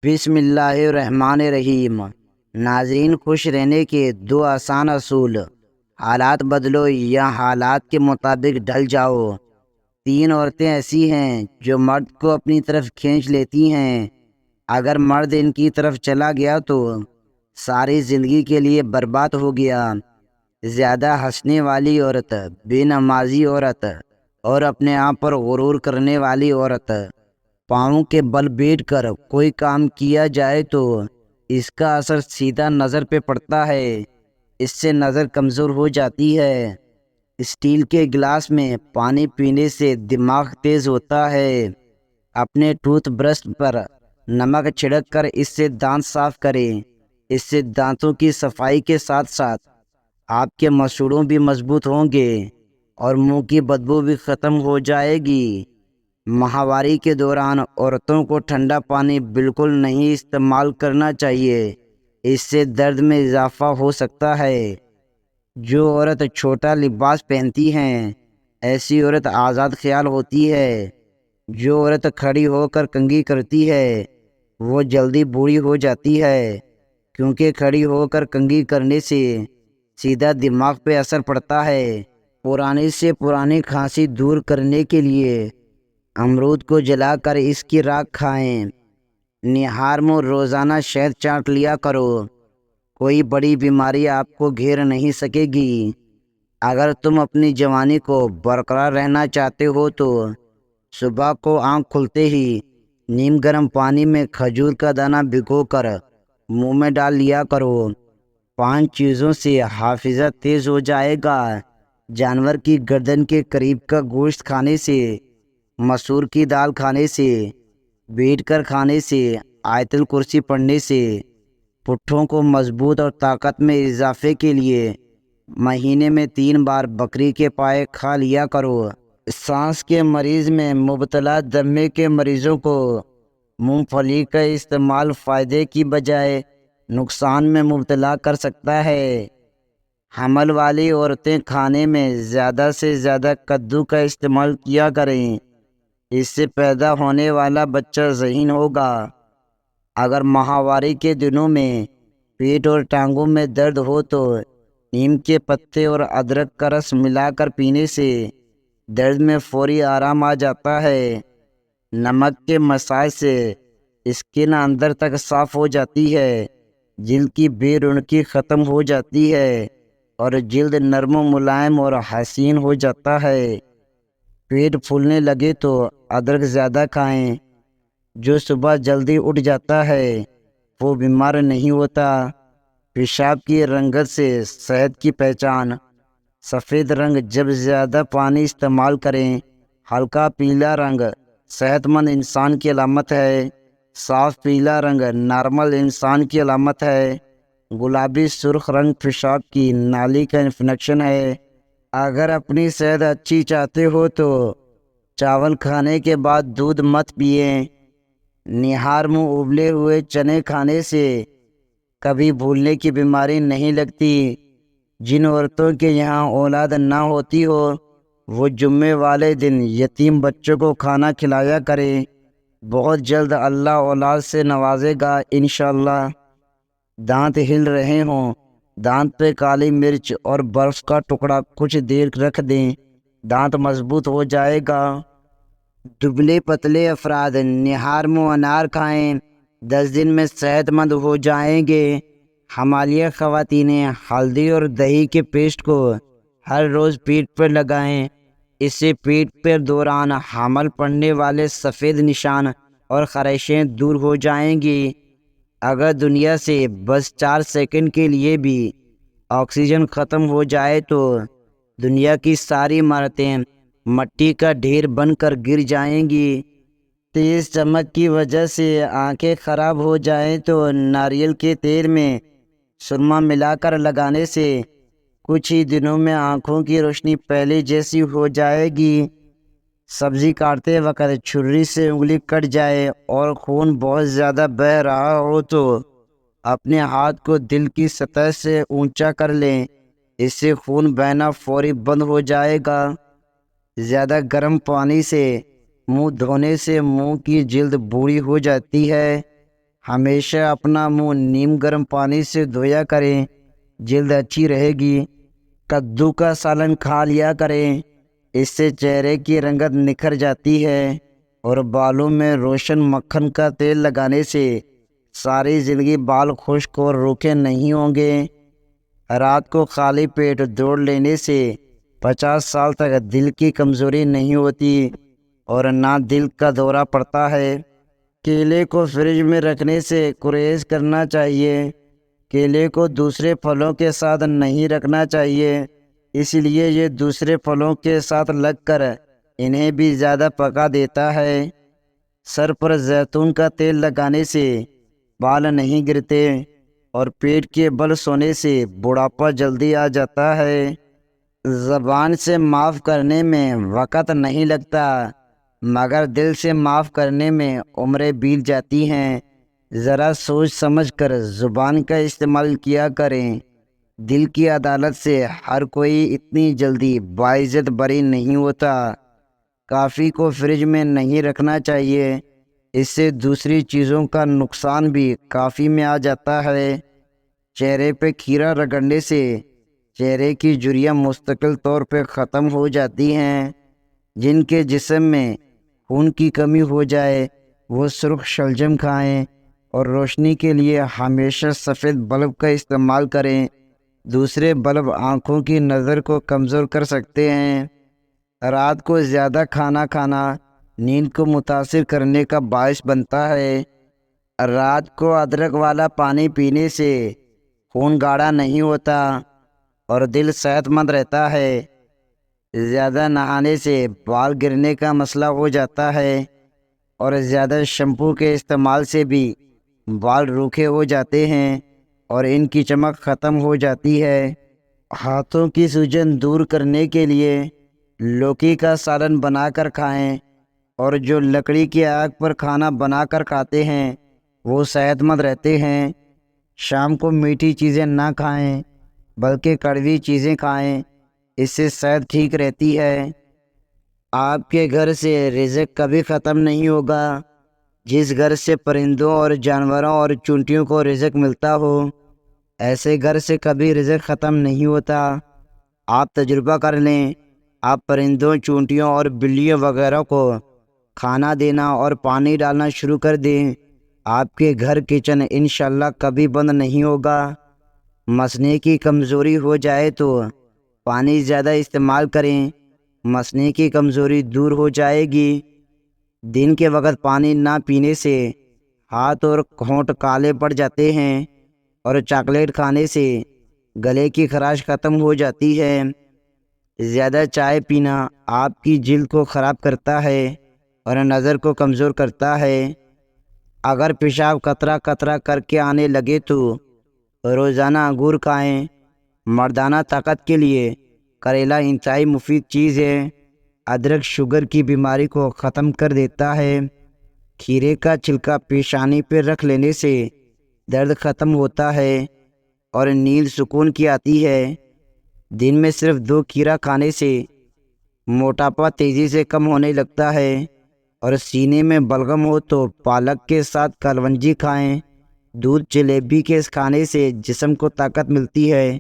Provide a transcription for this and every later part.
بسم اللہ الرحمن الرحیم۔ ناظرین، خوش رہنے کے دو آسان اصول: حالات بدلو یا حالات کے مطابق ڈھل جاؤ۔ تین عورتیں ایسی ہیں جو مرد کو اپنی طرف کھینچ لیتی ہیں۔ اگر مرد ان کی طرف چلا گیا تو ساری زندگی کے لیے برباد ہو گیا۔ زیادہ ہنسنے والی عورت، بے نمازی عورت اور اپنے آپ پر غرور کرنے والی عورت۔ پاؤں کے بل بیٹھ کر کوئی کام کیا جائے تو اس کا اثر سیدھا نظر پہ پڑتا ہے، اس سے نظر کمزور ہو جاتی ہے۔ اسٹیل کے گلاس میں پانی پینے سے دماغ تیز ہوتا ہے۔ اپنے ٹوتھ برش پر نمک چھڑک کر اس سے دانت صاف کریں۔ اس سے دانتوں کی صفائی کے ساتھ ساتھ آپ کے مسوڑوں بھی مضبوط ہوں گے اور منہ کی بدبو بھی ختم ہو جائے گی۔ ماہواری کے دوران عورتوں کو ٹھنڈا پانی بالکل نہیں استعمال کرنا چاہیے، اس سے درد میں اضافہ ہو سکتا ہے۔ جو عورت چھوٹا لباس پہنتی ہیں ایسی عورت آزاد خیال ہوتی ہے۔ جو عورت کھڑی ہو کر کنگھی کرتی ہے وہ جلدی بوڑھی ہو جاتی ہے، کیونکہ کھڑی ہو کر کنگھی کرنے سے سیدھا دماغ پہ اثر پڑتا ہے۔ پرانی سے پرانی کھانسی دور کرنے کے لیے امرود کو جلا کر اس کی راکھ کھائیں۔ نہار منہ روزانہ شہد چاٹ لیا کرو، کوئی بڑی بیماری آپ کو گھیر نہیں سکے گی۔ اگر تم اپنی جوانی کو برقرار رہنا چاہتے ہو تو صبح کو آنکھ کھلتے ہی نیم گرم پانی میں کھجور کا دانہ بھگو کر منہ میں ڈال لیا کرو۔ 5 چیزوں سے حافظہ تیز ہو جائے گا: جانور کی گردن کے قریب کا گوشت کھانے سے، مسور کی دال کھانے سے، بیٹھ کر کھانے سے، آیت الکرسی پڑھنے سے۔ پٹھوں کو مضبوط اور طاقت میں اضافے کے لیے مہینے میں 3 بار بکری کے پائے کھا لیا کرو۔ سانس کے مریض میں مبتلا دمے کے مریضوں کو مونگ پھلی کا استعمال فائدے کی بجائے نقصان میں مبتلا کر سکتا ہے۔ حمل والی عورتیں کھانے میں زیادہ سے زیادہ کدو کا استعمال کیا کریں، اس سے پیدا ہونے والا بچہ ذہین ہوگا۔ اگر ماہواری کے دنوں میں پیٹ اور ٹانگوں میں درد ہو تو نیم کے پتے اور ادرک کا رس ملا کر پینے سے درد میں فوری آرام آ جاتا ہے۔ نمک کے مساج سے اسکن اندر تک صاف ہو جاتی ہے، جلد کی بے رونقی ختم ہو جاتی ہے اور جلد نرم و ملائم اور حسین ہو جاتا ہے۔ پیٹ پھولنے لگے تو ادرک زیادہ کھائیں۔ جو صبح جلدی اٹھ جاتا ہے وہ بیمار نہیں ہوتا۔ پیشاب کی رنگت سے صحت کی پہچان: سفید رنگ جب زیادہ پانی استعمال کریں۔ ہلکا پیلا رنگ صحت مند انسان کی علامت ہے۔ صاف پیلا رنگ نارمل انسان کی علامت ہے۔ گلابی سرخ رنگ پیشاب کی نالی کا انفیکشن ہے۔ اگر اپنی صحت اچھی چاہتے ہو تو چاول کھانے کے بعد دودھ مت پئیں۔ نہار منہ ابلے ہوئے چنے کھانے سے کبھی بھولنے کی بیماری نہیں لگتی۔ جن عورتوں کے یہاں اولاد نہ ہوتی ہو وہ جمعے والے دن یتیم بچوں کو کھانا کھلایا کریں، بہت جلد اللہ اولاد سے نوازے گا انشاءاللہ۔ دانت ہل رہے ہوں، دانت پہ کالی مرچ اور برف کا ٹکڑا کچھ دیر رکھ دیں، دانت مضبوط ہو جائے گا۔ دبلے پتلے افراد نہار منہ انار کھائیں، 10 دن میں صحت مند ہو جائیں گے۔ حامیہ خواتین ہلدی اور دہی کے پیسٹ کو ہر روز پیٹھ پر لگائیں، اس سے پیٹ پر دوران حمل پڑنے والے سفید نشان اور خارشیں دور ہو جائیں گی۔ اگر دنیا سے بس 4 سیکنڈ کے لیے بھی آکسیجن ختم ہو جائے تو دنیا کی ساری عمارتیں مٹی کا ڈھیر بن کر گر جائیں گی۔ تیز چمک کی وجہ سے آنکھیں خراب ہو جائیں تو ناریل کے تیل میں سرما ملا کر لگانے سے کچھ ہی دنوں میں آنکھوں کی روشنی پہلے جیسی ہو جائے گی۔ سبزی کاٹتے وقت چھری سے انگلی کٹ جائے اور خون بہت زیادہ بہہ رہا ہو تو اپنے ہاتھ کو دل کی سطح سے اونچا کر لیں، اس سے خون بہنا فوری بند ہو جائے گا۔ زیادہ گرم پانی سے منہ دھونے سے منہ کی جلد بوڑھی ہو جاتی ہے۔ ہمیشہ اپنا منہ نیم گرم پانی سے دھویا کریں، جلد اچھی رہے گی۔ کدو کا سالن کھا لیا کریں، اس سے چہرے کی رنگت نکھر جاتی ہے، اور بالوں میں روشن مکھن کا تیل لگانے سے ساری زندگی بال خشک اور روکھے نہیں ہوں گے۔ رات کو خالی پیٹ دوڑ لینے سے 50 سال تک دل کی کمزوری نہیں ہوتی اور نہ دل کا دورہ پڑتا ہے۔ کیلے کو فریج میں رکھنے سے گریز کرنا چاہیے۔ کیلے کو دوسرے پھلوں کے ساتھ نہیں رکھنا چاہیے، اس لیے یہ دوسرے پھلوں کے ساتھ لگ کر انہیں بھی زیادہ پکا دیتا ہے۔ سر پر زیتون کا تیل لگانے سے بال نہیں گرتے اور پیٹ کے بل سونے سے بڑھاپا جلدی آ جاتا ہے۔ زبان سے معاف کرنے میں وقت نہیں لگتا، مگر دل سے معاف کرنے میں عمریں بیت جاتی ہیں۔ ذرا سوچ سمجھ کر زبان کا استعمال کیا کریں۔ دل کی عدالت سے ہر کوئی اتنی جلدی باعزت بری نہیں ہوتا۔ کافی کو فریج میں نہیں رکھنا چاہیے، اس سے دوسری چیزوں کا نقصان بھی کافی میں آ جاتا ہے۔ چہرے پہ کھیرا رگڑنے سے چہرے کی جھریاں مستقل طور پہ ختم ہو جاتی ہیں۔ جن کے جسم میں خون کی کمی ہو جائے وہ سرخ شلجم کھائیں اور روشنی کے لیے ہمیشہ سفید بلب کا استعمال کریں۔ دوسرے بلب آنکھوں کی نظر کو کمزور کر سکتے ہیں۔ رات کو زیادہ کھانا کھانا نیند کو متاثر کرنے کا باعث بنتا ہے۔ رات کو ادرک والا پانی پینے سے خون گاڑھا نہیں ہوتا اور دل صحت مند رہتا ہے۔ زیادہ نہانے سے بال گرنے کا مسئلہ ہو جاتا ہے اور زیادہ شیمپو کے استعمال سے بھی بال روکھے ہو جاتے ہیں اور ان کی چمک ختم ہو جاتی ہے۔ ہاتھوں کی سوجن دور کرنے کے لیے لوکی کا سالن بنا کر کھائیں، اور جو لکڑی کی آگ پر کھانا بنا کر کھاتے ہیں وہ صحت مند رہتے ہیں۔ شام کو میٹھی چیزیں نہ کھائیں بلکہ کڑوی چیزیں کھائیں، اس سے صحت ٹھیک رہتی ہے۔ آپ کے گھر سے رزق کبھی ختم نہیں ہوگا۔ جس گھر سے پرندوں اور جانوروں اور چونٹیوں کو رزق ملتا ہو، ایسے گھر سے کبھی رزق ختم نہیں ہوتا۔ آپ تجربہ کر لیں، آپ پرندوں، چونٹیوں اور بلیوں وغیرہ کو کھانا دینا اور پانی ڈالنا شروع کر دیں، آپ کے گھر کچن انشاءاللہ کبھی بند نہیں ہوگا۔ مثنے کی کمزوری ہو جائے تو پانی زیادہ استعمال کریں، مثنے کی کمزوری دور ہو جائے گی۔ دن کے وقت پانی نہ پینے سے ہاتھ اور ہونٹ کالے پڑ جاتے ہیں اور چاکلیٹ کھانے سے گلے کی خراش ختم ہو جاتی ہے۔ زیادہ چائے پینا آپ کی جلد کو خراب کرتا ہے اور نظر کو کمزور کرتا ہے۔ اگر پیشاب قطرہ قطرہ کر کے آنے لگے تو روزانہ انگور کھائیں۔ مردانہ طاقت کے لیے کریلا انتہائی مفید چیز ہے۔ ادرک شوگر کی بیماری کو ختم کر دیتا ہے۔ کھیرے کا چھلکا پیشانی پہ رکھ لینے سے درد ختم ہوتا ہے اور نیند سکون کی آتی ہے۔ دن میں صرف 2 کھیرا کھانے سے موٹاپا تیزی سے کم ہونے لگتا ہے، اور سینے میں بلغم ہو تو پالک کے ساتھ کلونجی کھائیں۔ دودھ جلیبی کے کھانے سے جسم کو طاقت ملتی ہے،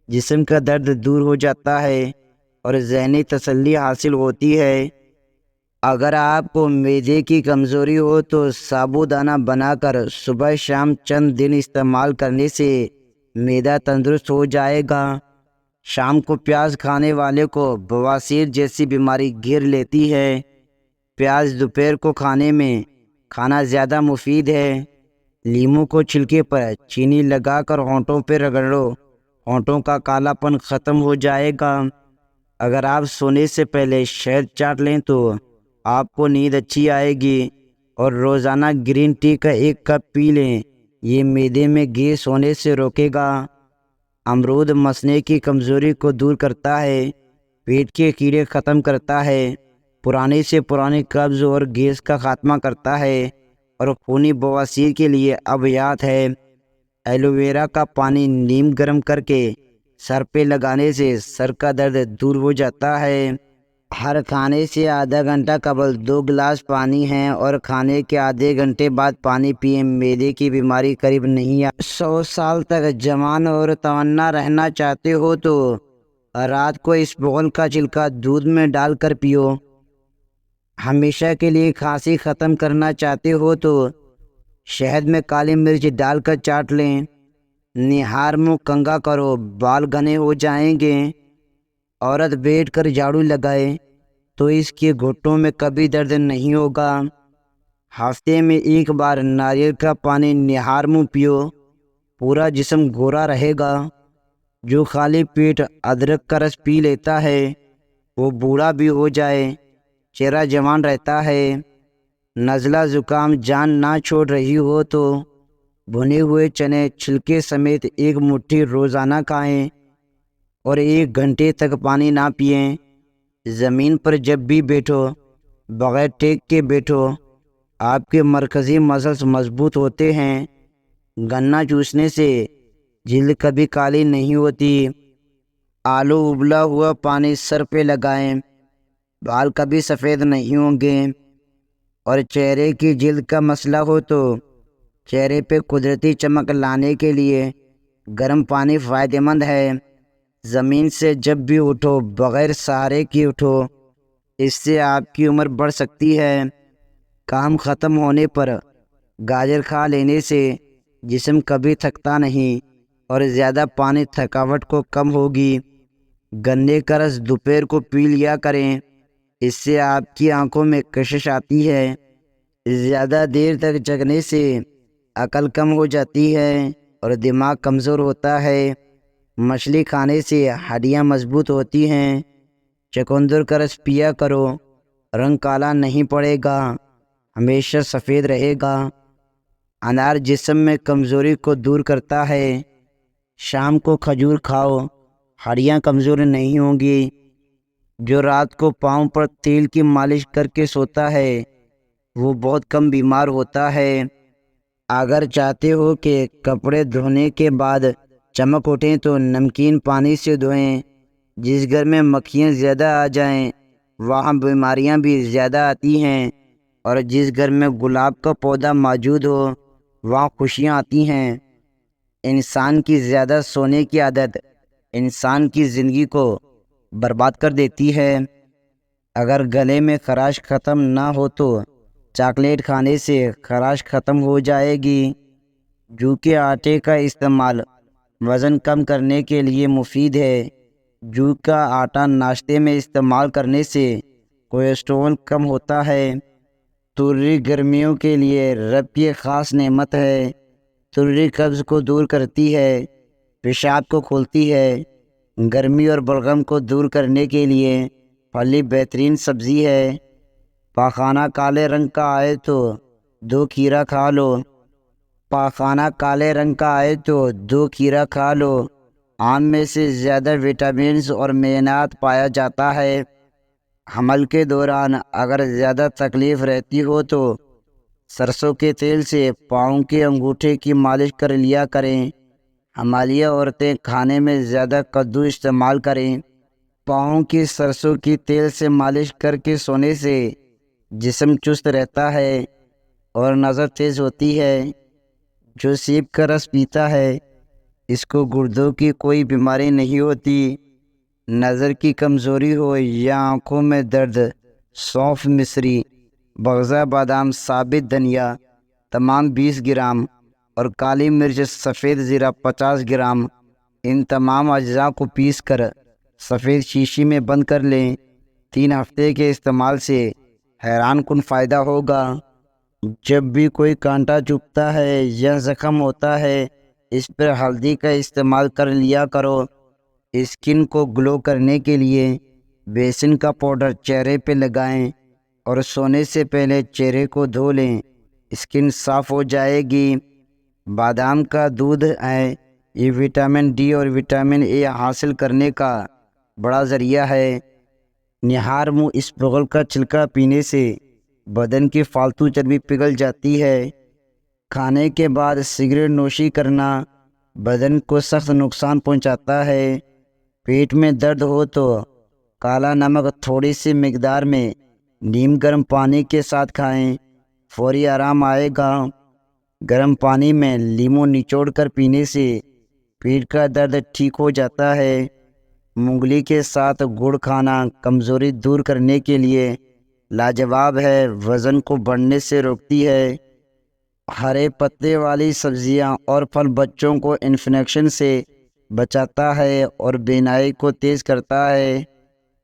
جسم کا درد دور ہو جاتا ہے اور ذہنی تسلی حاصل ہوتی ہے۔ اگر آپ کو معدے کی کمزوری ہو تو سابودانہ بنا کر صبح شام چند دن استعمال کرنے سے معدہ تندرست ہو جائے گا۔ شام کو پیاز کھانے والے کو بواسیر جیسی بیماری گھیر لیتی ہے۔ پیاز دوپہر کو کھانے میں کھانا زیادہ مفید ہے۔ لیموں کو چھلکے پر چینی لگا کر ہونٹوں پہ رگڑو، ہونٹوں کا کالا پن ختم ہو جائے گا۔ اگر آپ سونے سے پہلے شہد چاٹ لیں تو آپ کو نیند اچھی آئے گی، اور روزانہ گرین ٹی کا 1 کپ پی لیں، یہ معدے میں گیس ہونے سے روکے گا۔ امرود مثنے کی کمزوری کو دور کرتا ہے، پیٹ کے کیڑے ختم کرتا ہے، پرانی سے پرانی قبض اور گیس کا خاتمہ کرتا ہے، اور خونی بواسیر کے لیے ابیات ہے۔ ایلو ویرا کا پانی نیم گرم کر کے سر پہ لگانے سے سر کا درد دور ہو جاتا ہے۔ ہر کھانے سے آدھا گھنٹہ قبل 2 گلاس پانی ہیں اور کھانے کے آدھے گھنٹے بعد پانی پئیں۔ معدے کی بیماری قریب نہیں 100 سال تک جوان اور توانا رہنا چاہتے ہو تو رات کو اس بغل کا چھلکا دودھ میں ڈال کر پیو۔ ہمیشہ کے لیے کھانسی ختم کرنا چاہتے ہو تو شہد میں کالی مرچ ڈال کر چاٹ لیں۔ نہار منہ کنگھا کرو، بال گھنے ہو جائیں گے۔ عورت بیٹھ کر جھاڑو لگائے تو اس کے گھٹنوں میں کبھی درد نہیں ہوگا۔ ہفتے میں 1 بار ناریل کا پانی نہار منہ پیو، پورا جسم گورا رہے گا۔ جو خالی پیٹ ادرک کا رس پی لیتا ہے وہ بوڑھا بھی ہو جائے چہرہ جوان رہتا ہے۔ نزلہ زکام جان نہ چھوڑ رہی ہو تو بھنے ہوئے چنے چھلکے سمیت 1 مٹھی روزانہ کھائیں اور 1 گھنٹے تک پانی نہ پئیں۔ زمین پر جب بھی بیٹھو بغیر ٹیک کے بیٹھو، آپ کے مرکزی مسلز مضبوط ہوتے ہیں۔ گنا چوسنے سے جلد کبھی کالی نہیں ہوتی۔ آلو ابلا ہوا پانی سر پہ لگائیں، بال کبھی سفید نہیں ہوں گے۔ اور چہرے کی جلد کا مسئلہ ہو تو چہرے پہ قدرتی چمک لانے کے لیے گرم پانی فائدہ مند ہے۔ زمین سے جب بھی اٹھو بغیر سہارے کی اٹھو، اس سے آپ کی عمر بڑھ سکتی ہے۔ کام ختم ہونے پر گاجر کھا لینے سے جسم کبھی تھکتا نہیں اور زیادہ پانی تھکاوٹ کو کم ہوگی۔ گنے کا رس دوپہر کو پی لیا کریں، اس سے آپ کی آنکھوں میں کشش آتی ہے۔ زیادہ دیر تک جگنے سے عقل کم ہو جاتی ہے اور دماغ کمزور ہوتا ہے۔ مچھلی کھانے سے ہڈیاں مضبوط ہوتی ہیں۔ چقندر کا رس پیا کرو، رنگ کالا نہیں پڑے گا، ہمیشہ سفید رہے گا۔ انار جسم میں کمزوری کو دور کرتا ہے۔ شام کو کھجور کھاؤ، ہڈیاں کمزور نہیں ہوں گی۔ جو رات کو پاؤں پر تیل کی مالش کر کے سوتا ہے وہ بہت کم بیمار ہوتا ہے۔ اگر چاہتے ہو کہ کپڑے دھونے کے بعد چمک اٹھیں تو نمکین پانی سے دھوئیں۔ جس گھر میں مکھیاں زیادہ آ جائیں وہاں بیماریاں بھی زیادہ آتی ہیں، اور جس گھر میں گلاب کا پودا موجود ہو وہاں خوشیاں آتی ہیں۔ انسان کی زیادہ سونے کی عادت انسان کی زندگی کو برباد کر دیتی ہے۔ اگر گلے میں خراش ختم نہ ہو تو چاکلیٹ کھانے سے خراش ختم ہو جائے گی۔ جو کے آٹے کا استعمال وزن کم کرنے کے لیے مفید ہے۔ جو کا آٹا ناشتے میں استعمال کرنے سے کولیسٹرول کم ہوتا ہے۔ ترئی گرمیوں کے لیے رب کی خاص نعمت ہے۔ ترئی قبض کو دور کرتی ہے، پیشاب کو کھولتی ہے۔ گرمی اور بلغم کو دور کرنے کے لیے پھلی بہترین سبزی ہے۔ پاخانہ کالے رنگ کا آئے تو 2 کھیرا کھا لو۔ پاخانہ کالے رنگ کا آئے تو 2 کھیرا کھا لو۔ آم میں سے زیادہ وٹامنز اور معدنیات پایا جاتا ہے۔ حمل کے دوران اگر زیادہ تکلیف رہتی ہو تو سرسوں کے تیل سے پاؤں کے انگوٹھے کی مالش کر لیا کریں۔ حمالیہ عورتیں کھانے میں زیادہ کدو استعمال کریں۔ پاؤں کی سرسوں کی تیل سے مالش کر کے سونے سے جسم چست رہتا ہے اور نظر تیز ہوتی ہے۔ جو سیب کا رس پیتا ہے اس کو گردوں کی کوئی بیماری نہیں ہوتی۔ نظر کی کمزوری ہو یا آنکھوں میں درد، سونف مصری، بغضہ بادام، ثابت دھنیا تمام 20 گرام اور کالی مرچ سفید زیرہ 50 گرام، ان تمام اجزاء کو پیس کر سفید شیشی میں بند کر لیں۔ 3 ہفتے کے استعمال سے حیران کن فائدہ ہوگا۔ جب بھی کوئی کانٹا چبھتا ہے یا زخم ہوتا ہے اس پر ہلدی کا استعمال کر لیا کرو۔ اسکن کو گلو کرنے کے لیے بیسن کا پاؤڈر چہرے پہ لگائیں اور سونے سے پہلے چہرے کو دھو لیں، اسکن صاف ہو جائے گی۔ بادام کا دودھ ہے، یہ وٹامن ڈی اور وٹامن اے حاصل کرنے کا بڑا ذریعہ ہے۔ نہار منہ اسپغل کا چھلکا پینے سے بدن کی فالتو چربی پگھل جاتی ہے۔ کھانے کے بعد سگریٹ نوشی کرنا بدن کو سخت نقصان پہنچاتا ہے۔ پیٹ میں درد ہو تو کالا نمک تھوڑی سی مقدار میں نیم گرم پانی کے ساتھ کھائیں، فوری آرام آئے گا۔ گرم پانی میں لیموں نچوڑ کر پینے سے پیٹ کا درد ٹھیک ہو جاتا ہے۔ مونگلی کے ساتھ گڑ کھانا کمزوری دور کرنے کے لیے لاجواب ہے، وزن کو بڑھنے سے روکتی ہے۔ ہرے پتے والی سبزیاں اور پھل بچوں کو انفیکشن سے بچاتا ہے اور بینائی کو تیز کرتا ہے۔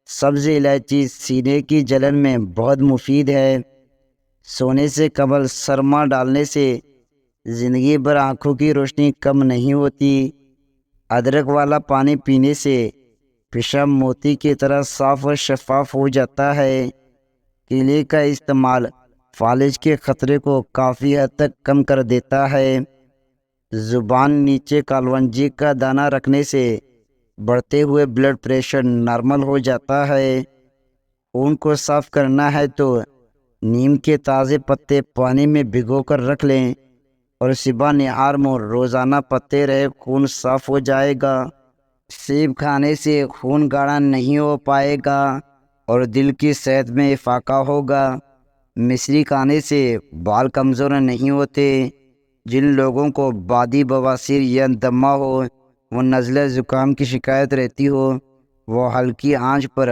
سبز الائچی سینے کی جلن میں بہت مفید ہے۔ سونے سے قبل سرما ڈالنے سے زندگی بھر آنکھوں کی روشنی کم نہیں ہوتی۔ ادرک والا پانی پینے سے پیشاب موتی کی طرح صاف اور شفاف ہو جاتا ہے۔ کیلے کا استعمال فالج کے خطرے کو کافی حد تک کم کر دیتا ہے۔ زبان نیچے کالونجی کا دانہ رکھنے سے بڑھتے ہوئے بلڈ پریشر نارمل ہو جاتا ہے۔ خون کو صاف کرنا ہے تو نیم کے تازے پتے پانی میں بھگو کر رکھ لیں اور صبح نہار میں روزانہ پتے رہے خون صاف ہو جائے گا۔ سیب کھانے سے خون گاڑھا نہیں ہو پائے گا اور دل کی صحت میں افاقہ ہوگا۔ مصری کھانے سے بال کمزور نہیں ہوتے۔ جن لوگوں کو بادی بواسیر یا دمہ ہو، وہ نزلہ زکام کی شکایت رہتی ہو، وہ ہلکی آنچ پر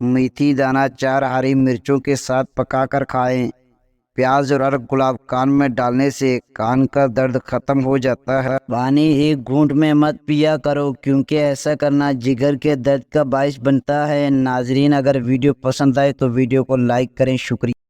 میتھی دانہ 4 ہری مرچوں کے ساتھ پکا کر کھائیں۔ پیاز اور ادرک گلاب کان میں ڈالنے سے کان کا درد ختم ہو جاتا ہے۔ پانی ایک گھونٹ میں مت پیا کرو کیونکہ ایسا کرنا جگر کے درد کا باعث بنتا ہے۔ ناظرین، اگر ویڈیو پسند آئے تو ویڈیو کو لائک کریں۔ شکریہ۔